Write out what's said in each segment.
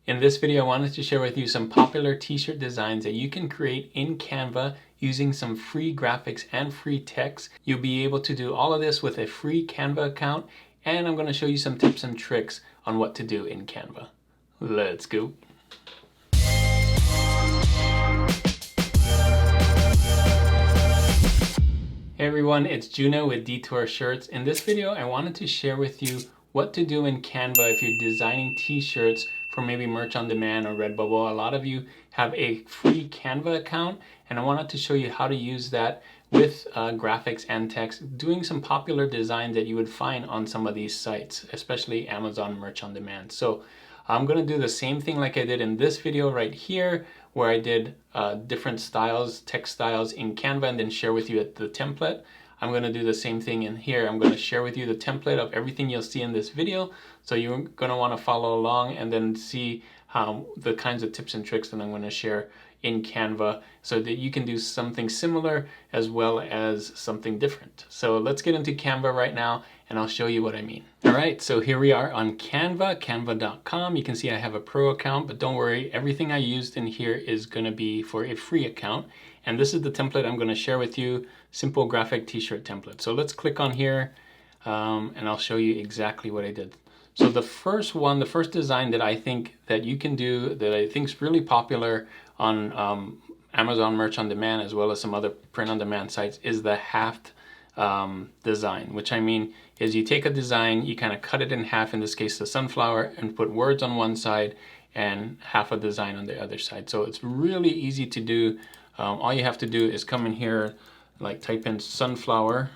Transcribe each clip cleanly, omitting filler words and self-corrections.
In this video, I wanted to share with you some popular t-shirt designs that you can create in Canva using some free graphics and free text. You'll be able to do all of this with a free Canva account, and I'm going to show you some tips and tricks on what to do in Canva. Let's go. Hey everyone, it's Juno with Detour Shirts. In this video, I wanted to share with you what to do in Canva if you're designing t-shirts for maybe merch on demand or Redbubble. A lot of you have a free Canva account, and I wanted to show you how to use that with graphics and text, doing some popular designs that you would find on some of these sites, especially Amazon merch on demand. So I'm going to do the same thing like I did in this video right here, where I did different styles, text styles in Canva, and then share with you the template. I'm going to do the same thing in here. I'm going to share with you the template of everything you'll see in this video. So you're going to want to follow along and then see the kinds of tips and tricks that I'm going to share in Canva so that you can do something similar as well as something different. So let's get into Canva right now and I'll show you what I mean. All right, so here we are on Canva, canva.com. You can see I have a pro account, but don't worry, everything I used in here is going to be for a free account. And this is the template I'm going to share with you, simple graphic t-shirt template. So let's click on here and I'll show you exactly what I did. So the first one, the first design that I think that you can do that I think is really popular on Amazon merch on demand as well as some other print on demand sites is the halved design, which I mean is you take a design, you kind of cut it in half, in this case the sunflower, and put words on one side and half a design on the other side. So it's really easy to do. All you have to do is come in here, like type in sunflower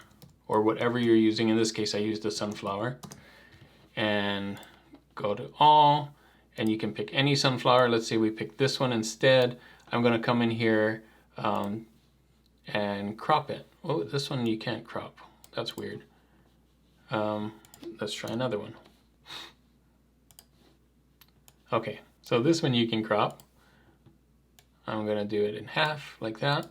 or whatever you're using. In this case I used the sunflower, and go to all, and you can pick any sunflower. Let's say we pick this one instead. I'm going to come in here and crop it. Oh, this one you can't crop. That's weird. Let's try another one. Okay, so this one you can crop. I'm going to do it in half like that.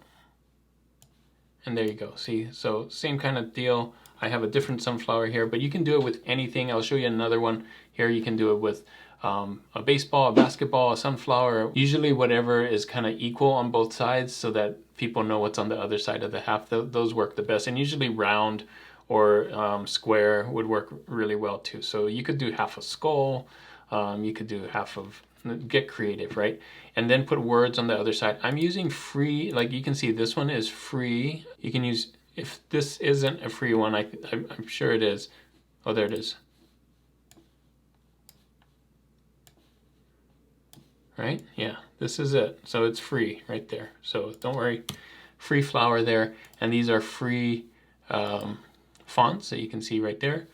And there you go. See, so same kind of deal. I have a different sunflower here, but you can do it with anything. I'll show you another one here. You can do it with a baseball, a basketball, a sunflower, usually whatever is kind of equal on both sides so that people know what's on the other side of the half. Those work the best, and usually round or square would work really well too. So you could do half a skull, you could do half of, get creative, right? And then put words on the other side. I'm using free, like you can see this one is free. You can use, if this isn't a free one, I'm sure it is. Oh, there it is. Right? Yeah, this is it. So it's free right there. So don't worry, free flower there. And these are free fonts that you can see right there.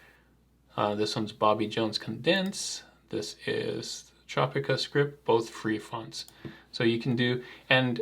This one's Bobby Jones Condense. This is Tropica Script, both free fonts. So you can do, and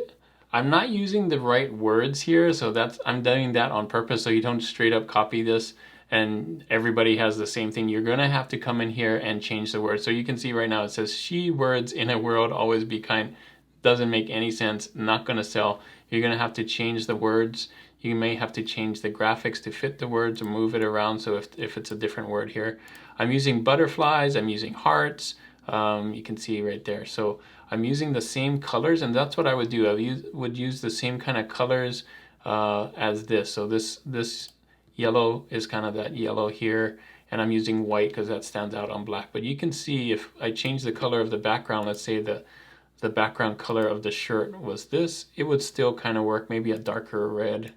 I'm not using the right words here, so I'm doing that on purpose so you don't straight up copy this and everybody has the same thing. You're gonna have to come in here and change the words. So you can see right now it says, she words in a world always be kind. Doesn't make any sense, not gonna sell. You're gonna have to change the words. You may have to change the graphics to fit the words or move it around, so if it's a different word here. I'm using butterflies, I'm using hearts, you can see right there. So I'm using the same colors, and that's what I would do. I would use the same kind of colors as this. So this yellow is kind of that yellow here, and I'm using white because that stands out on black. But you can see if I change the color of the background, let's say the background color of the shirt was this, it would still kind of work. Maybe a darker red,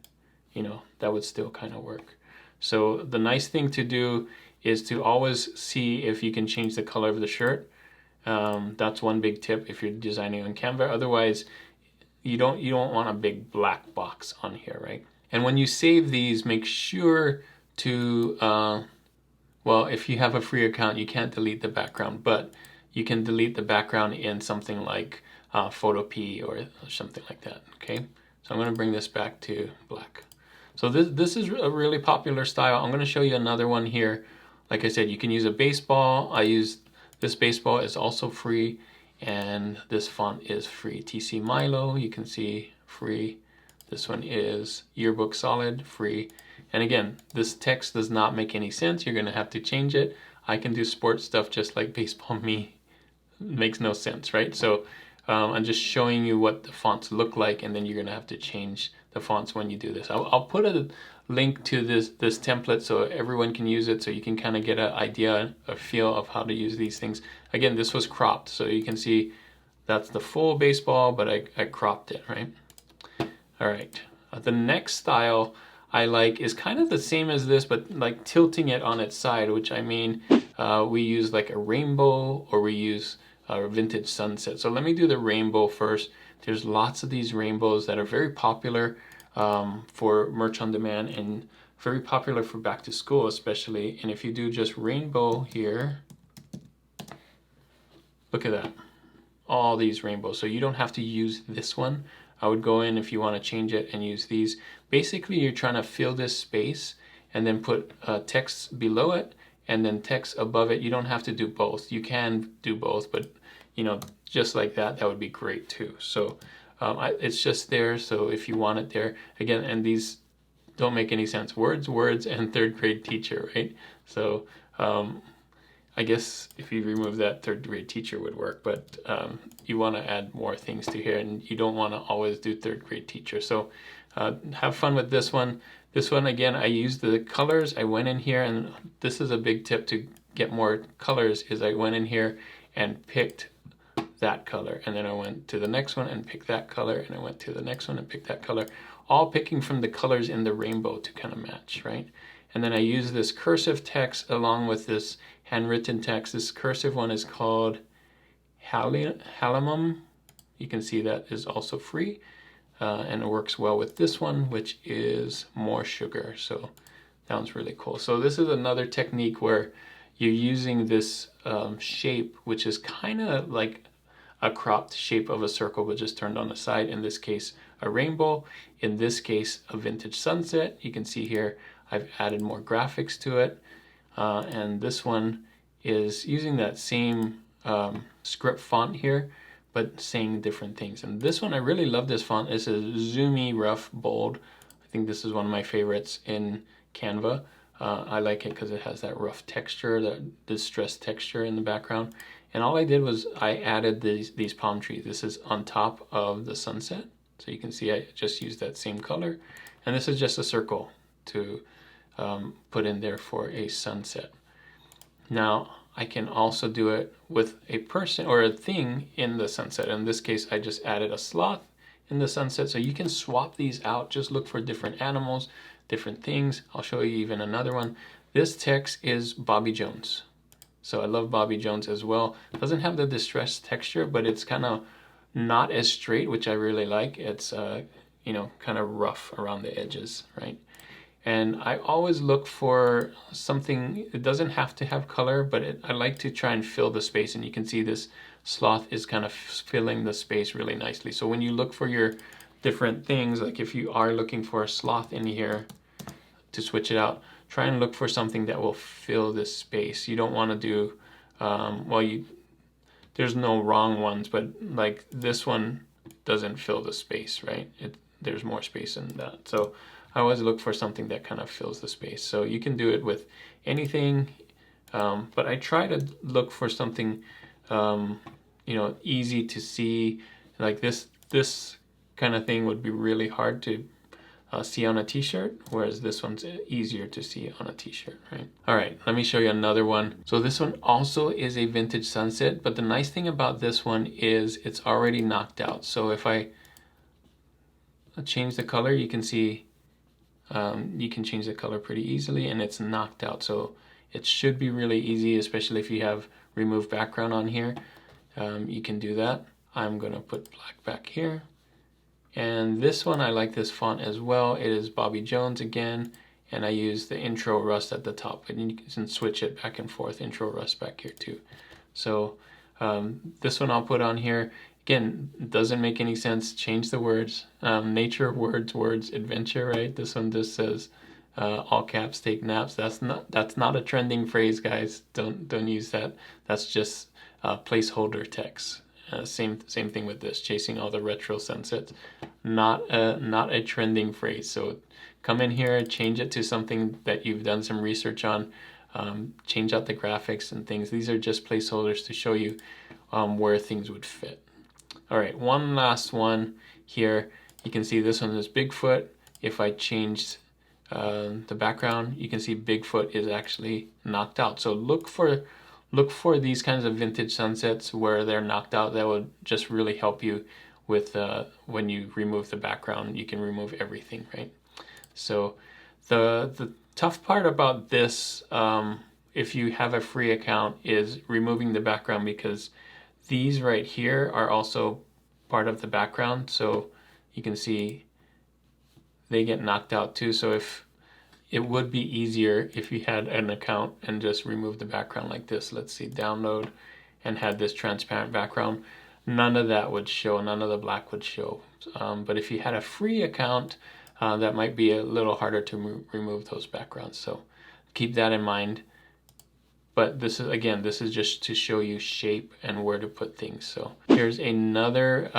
you know, that would still kind of work. So the nice thing to do is to always see if you can change the color of the shirt. That's one big tip if you're designing on Canva. Otherwise, you don't want a big black box on here, right? And when you save these, make sure to, well, if you have a free account, you can't delete the background, but you can delete the background in something like Photopea or something like that, okay? So I'm gonna bring this back to black. So this is a really popular style. I'm gonna show you another one here. Like I said, you can use a baseball. I use this baseball is also free, and this font is free. TC Milo, you can see free. This one is Yearbook Solid, free. And again, this text does not make any sense. You're gonna have to change it. I can do sports stuff just like Baseball Me makes no sense, right? So I'm just showing you what the fonts look like, and then you're gonna have to change the fonts when you do this. I'll put a link to this template so everyone can use it, so you can kind of get an idea, a feel of how to use these things. Again, this was cropped, so you can see that's the full baseball, but I cropped it, right? All right, the next style I like is kind of the same as this, but like tilting it on its side, which I mean, we use like a rainbow, or we use a vintage sunset. So let me do the rainbow first. There's lots of these rainbows that are very popular for merch on demand, and very popular for back to school especially. And if you do just rainbow here, look at that, all these rainbows. So you don't have to use this one. I would go in, if you want to change it, and use these. Basically, you're trying to fill this space and then put text below it and then text above it. You don't have to do both. You can do both, but you know, just like that, that would be great too. So it's just there. So if you want it there, again, and these don't make any sense. Words, and third grade teacher, right? So I guess if you remove that, third grade teacher would work, but you want to add more things to here, and you don't want to always do third grade teacher. So have fun with this one. This one, again, I used the colors. I went in here, and this is a big tip to get more colors, is I went in here and picked that color, and then I went to the next one and picked that color, and I went to the next one and picked that color, all picking from the colors in the rainbow to kind of match, right? And then I use this cursive text along with this handwritten text. This cursive one is called Halimum. You can see that is also free, and it works well with this one, which is More Sugar. So that one's really cool. So this is another technique where you're using this shape, which is kind of like a cropped shape of a circle, but just turned on the side. In this case, a rainbow. In this case, a vintage sunset. You can see here, I've added more graphics to it. And this one is using that same script font here, but saying different things. And this one, I really love this font. It's a zoomy, rough, bold. I think this is one of my favorites in Canva. I like it because it has that rough texture, that distressed texture in the background. And all I did was I added these palm trees. This is on top of the sunset. So you can see I just used that same color. And this is just a circle to put in there for a sunset. Now I can also do it with a person or a thing in the sunset. In this case, I just added a sloth in the sunset. So you can swap these out. Just look for different animals, different things. I'll show you even another one. This text is Bobby Jones. So I love Bobby Jones as well. It doesn't have the distressed texture, but it's kind of not as straight, which I really like. It's you know, kind of rough around the edges, right? And I always look for something, it doesn't have to have color, but I like to try and fill the space. And you can see this sloth is kind of filling the space really nicely. So when you look for your different things, like if you are looking for a sloth in here to switch it out, try and look for something that will fill this space. You don't want to do, there's no wrong ones, but like this one doesn't fill the space, right? There's more space in that. So I always look for something that kind of fills the space. So you can do it with anything, but I try to look for something, you know, easy to see. Like this kind of thing would be really hard to see on a t-shirt, whereas this one's easier to see on a t-shirt, right? All right, let me show you another one. So this one also is a vintage sunset, but the nice thing about this one is it's already knocked out. So if I change the color, you can see you can change the color pretty easily, and it's knocked out. So it should be really easy, especially if you have remove background on here. You can do that. I'm gonna put black back here. And this one, I like this font as well. It is Bobby Jones again, and I use the intro rust at the top, and you can switch it back and forth, intro rust back here too. So this one I'll put on here. Again, doesn't make any sense. Change the words. Nature, words, adventure, right? This one just says all caps, take naps. That's not a trending phrase, guys. Don't use that. That's just placeholder text. Same thing with this, chasing all the retro sunsets. Not a trending phrase. So come in here, change it to something that you've done some research on. change out the graphics and things. These are just placeholders to show you where things would fit. All right, one last one here. You can see this one is Bigfoot. If I changed the background, you can see Bigfoot is actually knocked out. So look for these kinds of vintage sunsets where they're knocked out. That would just really help you with when you remove the background. You can remove everything, right? So the tough part about this, if you have a free account, is removing the background, because these right here are also part of the background. So you can see they get knocked out too. So if it would be easier if you had an account and just remove the background like this. Let's see, download, and had this transparent background. None of that would show, none of the black would show. But if you had a free account, that might be a little harder to remove those backgrounds. So keep that in mind. But this is, again, this is just to show you shape and where to put things. So here's another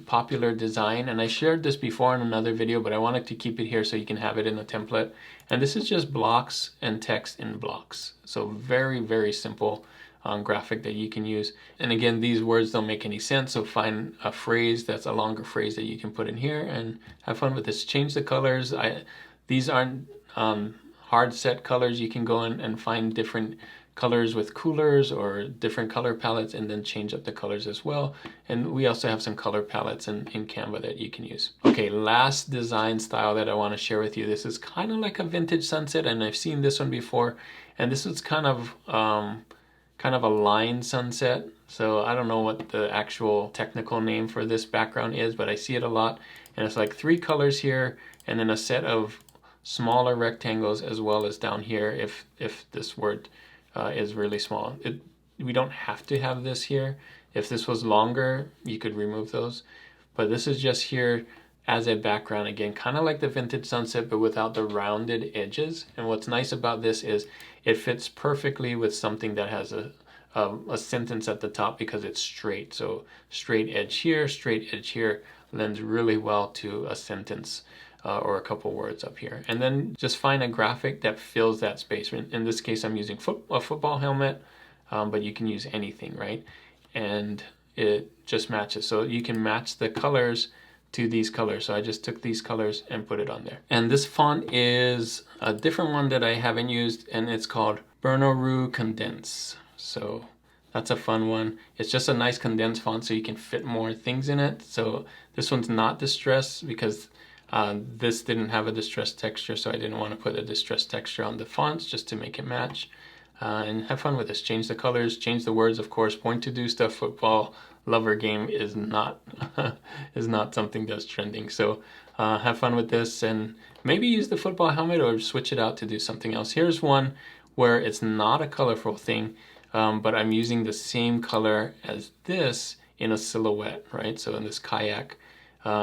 popular design, and I shared this before in another video, but I wanted to keep it here so you can have it in a template. And this is just blocks and text in blocks. So very, very simple graphic that you can use. And again, these words don't make any sense, so find a phrase that's a longer phrase that you can put in here and have fun with this. Change the colors. These aren't hard set colors. You can go in and find different colors with coolers or different color palettes, and then change up the colors as well. And we also have some color palettes in Canva that you can use. Okay, last design style that I want to share with you. This is kind of like a vintage sunset, and I've seen this one before. And this is kind of a line sunset. So I don't know what the actual technical name for this background is, but I see it a lot. And it's like 3 colors here, and then a set of smaller rectangles as well as down here if this word is really small. We don't have to have this here. If this was longer, you could remove those. But this is just here as a background, again, kind of like the vintage sunset, but without the rounded edges. And what's nice about this is it fits perfectly with something that has a sentence at the top, because it's straight. So straight edge here lends really well to a sentence or a couple words up here. And then just find a graphic that fills that space. In this case, I'm using a football helmet, but you can use anything, right? And it just matches. So you can match the colors to these colors. So I just took these colors and put it on there. And this font is a different one that I haven't used, and it's called Bernoru Condense. So that's a fun one. It's just a nice condensed font, so you can fit more things in it. So this one's not distressed, because this didn't have a distressed texture, so I didn't want to put a distressed texture on the fonts just to make it match. And have fun with this. Change the colors, change the words, of course. Point to do stuff football lover game is not is not something that's trending. So have fun with this, and maybe use the football helmet or switch it out to do something else. Here's one where it's not a colorful thing, but I'm using the same color as this in a silhouette, right? So in this kayak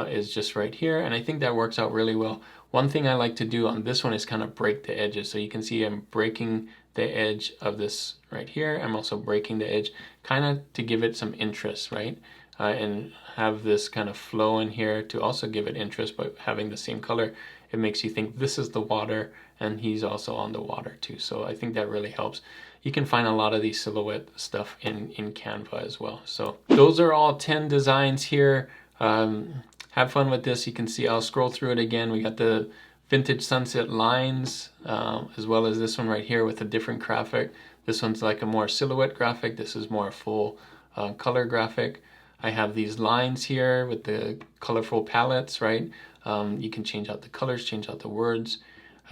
is just right here, and I think that works out really well. One thing I like to do on this one is kind of break the edges. So you can see I'm breaking the edge of this right here. I'm also breaking the edge kind of to give it some interest, right? And have this kind of flow in here to also give it interest, but having the same color, it makes you think this is the water and he's also on the water too. So I think that really helps. You can find a lot of these silhouette stuff in Canva as well. So those are all 10 designs here. Have fun with this. You can see, I'll scroll through it again. We got the vintage sunset lines, as well as this one right here with a different graphic. This one's like a more silhouette graphic. This is more full color graphic. I have these lines here with the colorful palettes, right? You can change out the colors, change out the words.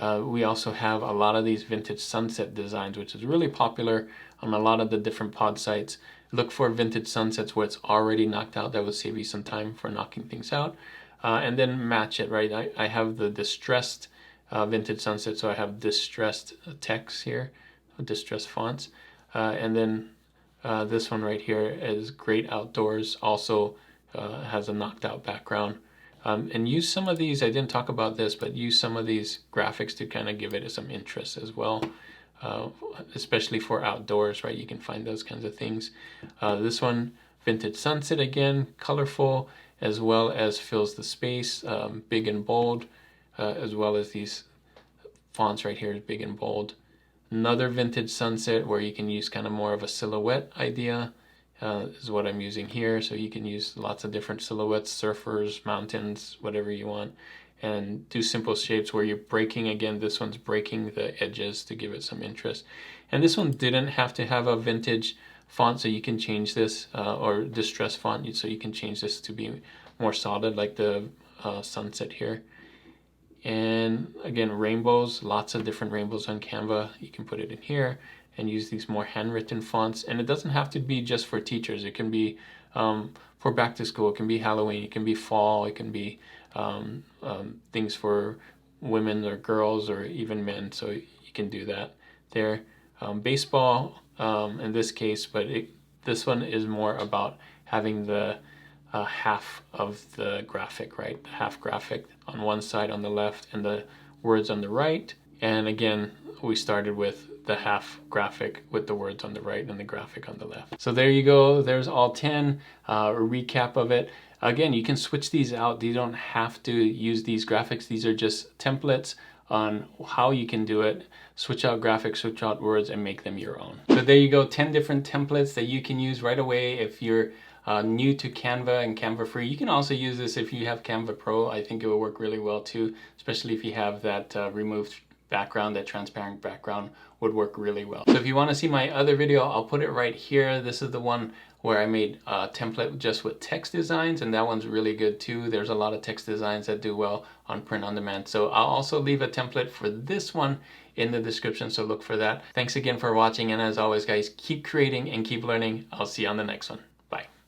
We also have a lot of these vintage sunset designs, which is really popular on a lot of the different pod sites. Look for vintage sunsets where it's already knocked out. That will save you some time for knocking things out. And then match it, right? I have the distressed vintage sunset, so I have distressed text here, distressed fonts. And then this one right here is great outdoors, also has a knocked out background. And use some of these, I didn't talk about this, but use some of these graphics to kind of give it some interest as well. Especially for outdoors, right? You can find those kinds of things. This one, vintage sunset again, colorful, as well as fills the space, big and bold, as well as these fonts right here, big and bold. Another vintage sunset where you can use kind of more of a silhouette idea is what I'm using here. So you can use lots of different silhouettes, surfers, mountains, whatever you want, and do simple shapes where you're breaking. Again, this one's breaking the edges to give it some interest. And this one didn't have to have a vintage font, so you can change this, or distress font, so you can change this to be more solid like the sunset here. And again, rainbows, lots of different rainbows on Canva. You can put it in here and use these more handwritten fonts. And it doesn't have to be just for teachers. It can be for back to school. It can be Halloween. It can be fall. It can be things for women or girls or even men. So you can do that there. Baseball in this case, but this one is more about having the half of the graphic, right? The half graphic on one side on the left and the words on the right. And again, we started with the half graphic with the words on the right and the graphic on the left. So there you go. There's all 10, a recap of it. Again, you can switch these out. You don't have to use these graphics. These are just templates on how you can do it. Switch out graphics, switch out words, and make them your own. So there you go, 10 different templates that you can use right away if you're new to Canva and Canva Free. You can also use this if you have Canva Pro. I think it will work really well too, especially if you have that removed background, that transparent background would work really well. So if you want to see my other video, I'll put it right here. This is the one where I made a template just with text designs, and that one's really good too. There's a lot of text designs that do well on print on demand. So I'll also leave a template for this one in the description, so look for that. Thanks again for watching, and as always guys, keep creating and keep learning. I'll see you on the next one. Bye.